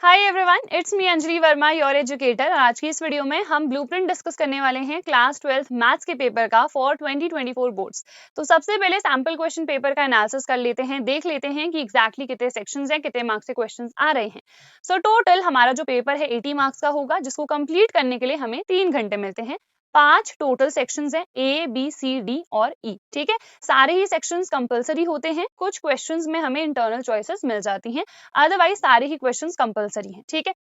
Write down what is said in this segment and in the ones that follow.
Hi everyone, it's me Anjali Verma, your educator. आज की इस वीडियो में हम ब्लूप्रिंट डिस्कस करने वाले हैं क्लास 12 मैथ्स के पेपर का फॉर 2024 बोर्ड्स। तो सबसे पहले सैंपल क्वेश्चन पेपर का एनालिसिस कर लेते हैं, देख लेते हैं कि एग्जैक्टली कितने सेक्शंस हैं, कितने मार्क्स के क्वेश्चंस आ रहे हैं। सो टोटल हमारा जो पेपर है 80 मार्क्स का होगा, जिसको कंप्लीट करने के लिए हमें 3 घंटे मिलते हैं। 5 टोटल सेक्शंस हैं, ए बी सी डी और ई। ठीक है, सारे ही सेक्शंस कंपलसरी होते हैं। कुछ क्वेश्चंस में हमें इंटरनल चॉइसेस मिल जाती हैं, अदरवाइज सारे ही क्वेश्चंस कंपलसरी हैं। ठीक है,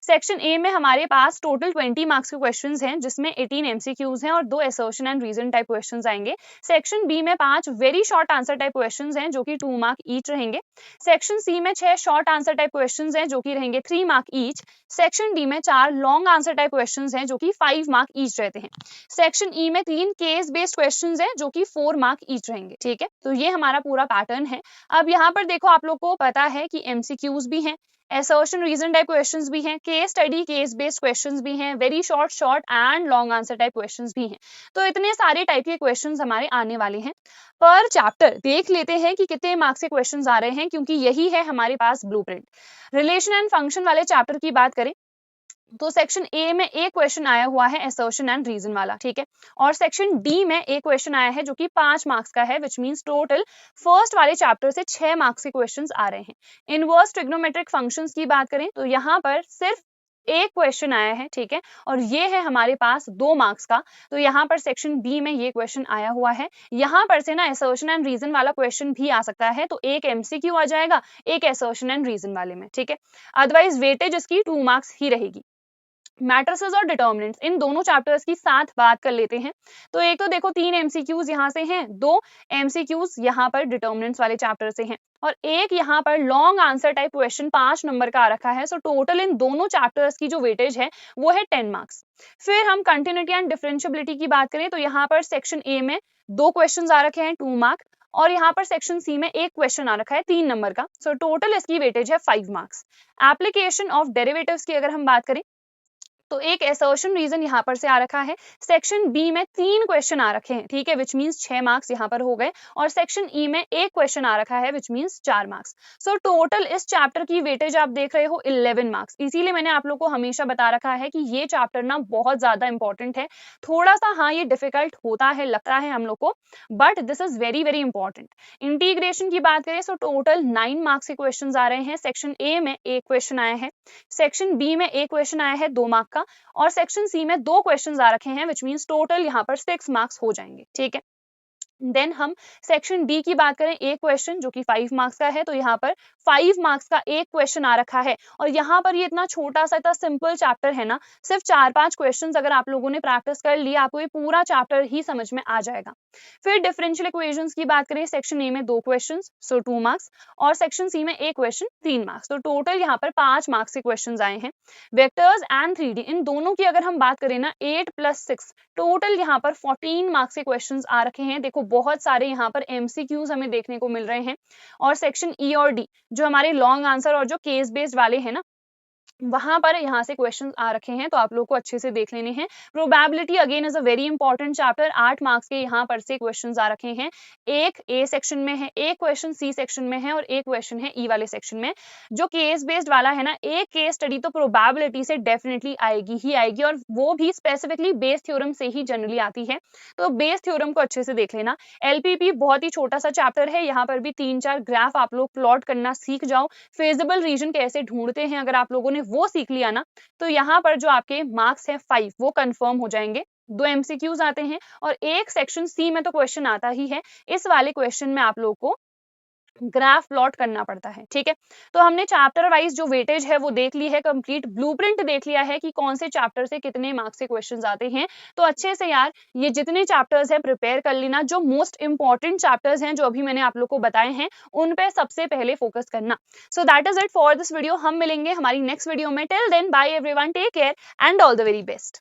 सेक्शन ए में हमारे पास टोटल 20 मार्क्स के क्वेश्चंस हैं, जिसमें 18 एमसीक्यूज हैं और 2 assertion and reason type questions आएंगे। सेक्शन बी में 5 very short answer type questions हैं, जो कि 2 मार्क ईच रहेंगे। सेक्शन सी में 6 शॉर्ट आंसर टाइप क्वेश्चंस हैं, जो कि रहेंगे 3 मार्क ईच। सेक्शन डी में 4 लॉन्ग आंसर टाइप क्वेश्चंस हैं, जो कि 5 मार्क ईच रहते हैं। सेक्शन ई में 3 केस बेस्ड क्वेश्चंस हैं, जो कि 4 मार्क ईच रहेंगे। ठीक है, तो ये हमारा पूरा पैटर्न है। अब यहाँ पर देखो, आप लोग को पता है कि एमसीक्यूज भी हैं, असर्शन रीजन टाइप क्वेश्चंस भी हैं, case study case based questions भी हैं, very short and long answer type questions भी हैं। तो इतने सारे टाइप के क्वेश्चंस हमारे आने वाले हैं। पर चैप्टर देख लेते हैं कि कितने मार्क्स के क्वेश्चंस आ रहे हैं, क्योंकि यही है हमारे पास ब्लूप्रिंट। रिलेशन एंड फंक्शन वाले चैप्टर की बात करें तो सेक्शन ए में एक क्वेश्चन आया हुआ है असर्शन एंड रीजन वाला। ठीक है, और सेक्शन डी में एक क्वेश्चन आया है जो कि 5 मार्क्स का है, विच मींस टोटल फर्स्ट वाले चैप्टर से 6 मार्क्स के क्वेश्चंस आ रहे हैं। इनवर्स ट्रिग्नोमेट्रिक फंक्शंस की बात करें तो यहाँ पर सिर्फ एक क्वेश्चन आया है। ठीक है, और ये है हमारे पास 2 मार्क्स का। तो यहाँ पर सेक्शन बी में ये क्वेश्चन आया हुआ है। यहाँ पर से ना असर्शन एंड रीजन वाला क्वेश्चन भी आ सकता है, तो एक एमसीक्यू आ जाएगा एक असर्शन एंड रीजन वाले में। ठीक है, अदरवाइज वेटेज इसकी 2 मार्क्स ही रहेगी। मैट्रिसेस और डिटर्मिनेंट्स, इन दोनों चैप्टर्स की साथ बात कर लेते हैं। तो एक तो देखो 3 एमसीक्यूज यहाँ से हैं, 2 एमसीक्यूज यहाँ पर डिटर्मिनेंट्स वाले चैप्टर से हैं, और एक यहाँ पर long answer type question 5 number का आ रखा है। सो टोटल इन दोनों चैप्टर्स की जो वेटेज है वो है 10 मार्क्स। फिर हम कंटिन्यूटी एंड डिफरेंशियबिलिटी की बात करें तो यहाँ पर सेक्शन ए में 2 क्वेश्चन आ रखे हैं 2 मार्क, और यहाँ पर सेक्शन सी में एक क्वेश्चन आ रखा है 3 नंबर का। सो टोटल इसकी वेटेज है 5 मार्क्स। एप्लीकेशन ऑफ डेरिवेटिव्स की अगर हम बात करें तो एक असर्शन रीजन यहाँ पर से आ रखा है। सेक्शन बी में 3 क्वेश्चन आ रखे हैं, ठीक है, विच मींस 6 मार्क्स यहाँ पर हो गए, और सेक्शन ई में एक क्वेश्चन आ रखा है, which means 4 marks. So total इस चैप्टर की वेटेज आप देख रहे हो 11 मार्क्स। इसीलिए मैंने आप लोग को हमेशा बता रखा है कि ये चैप्टर ना बहुत ज्यादा इंपॉर्टेंट है। थोड़ा सा हाँ ये डिफिकल्ट होता है, लगता है हम लोग को, but this is very very important. Integration की बात करें तो टोटल 9 मार्क्स के क्वेश्चन आ रहे हैं। सेक्शन ए में एक क्वेश्चन आया है, सेक्शन बी में एक क्वेश्चन आया है 2 मार्क का, और सेक्शन सी में 2 क्वेश्चंस आ रखे हैं, विच मींस टोटल यहाँ पर 6 मार्क्स हो जाएंगे। ठीक है, देन हम सेक्शन डी की बात करें, एक क्वेश्चन जो कि 5 मार्क्स का है, तो यहाँ पर 5 मार्क्स का एक क्वेश्चन आ रखा है, और यहाँ पर ये इतना छोटा सा इतना सिंपल चैप्टर है ना, सिर्फ 4-5 क्वेश्चंस अगर आप लोगों ने प्रैक्टिस कर लिया, आपको ये पूरा चैप्टर ही समझ में आ जाएगा। फिर डिफरेंशियल इक्वेशंस की बात करें, सेक्शन ए में 2 क्वेश्चन, सो 2 मार्क्स, और सेक्शन सी में एक क्वेश्चन 3 मार्क्स, तो टोटल यहाँ पर 5 मार्क्स के क्वेश्चन आए हैं। वेक्टर्स एंड 3D, इन दोनों की अगर हम बात करें ना, 8 + 6 टोटल यहाँ पर 14 मार्क्स के क्वेश्चंस आ रखे हैं। देखो बहुत सारे यहाँ पर एमसीक्यूज हमें देखने को मिल रहे हैं, और सेक्शन ई और डी जो हमारे लॉन्ग आंसर और जो केस बेस्ड वाले हैं ना, वहां पर यहाँ से क्वेश्चंस आ रखे हैं, तो आप लोग को अच्छे से देख लेने हैं। Probability again is a very important chapter. 8 marks के यहाँ पर से क्वेश्चंस आ रखे हैं, एक ए सेक्शन में है, एक क्वेश्चन सी सेक्शन में है, और एक क्वेश्चन है ई वाले सेक्शन में। जो केस बेस्ड वाला है ना, एक केस स्टडी तो प्रोबेबिलिटी से डेफिनेटली आएगी ही आएगी, और वो भी स्पेसिफिकली बेस थ्योरम से ही जनरली आती है, तो बेस थ्योरम को अच्छे से देख लेना। एलपीपी बहुत ही छोटा सा चैप्टर है, यहाँ पर भी 3-4 ग्राफ आप लोग प्लॉट करना सीख जाओ। फेजिबल रीजन कैसे ढूंढते हैं अगर आप लोगों ने वो सीख लिया ना, तो यहाँ पर जो आपके मार्क्स है 5 वो कंफर्म हो जाएंगे। 2 एमसीक्यूज आते हैं, और एक सेक्शन सी में तो क्वेश्चन आता ही है। इस वाले क्वेश्चन में आप लोग को ग्राफ प्लॉट करना पड़ता है। ठीक है, तो हमने चैप्टर वाइज जो वेटेज है वो देख ली है कंप्लीट, ब्लूप्रिंट देख लिया है कि कौन से चैप्टर से कितने मार्क्स के क्वेश्चंस आते हैं। तो अच्छे से यार ये जितने चैप्टर्स है प्रिपेयर कर लेना, जो मोस्ट इंपॉर्टेंट चैप्टर्स हैं जो अभी मैंने आप लोग को बताए हैं, उन पे सबसे पहले फोकस करना। So that is it for this video. हम मिलेंगे हमारी नेक्स्ट वीडियो में। Till then bye everyone, take care and all the very best.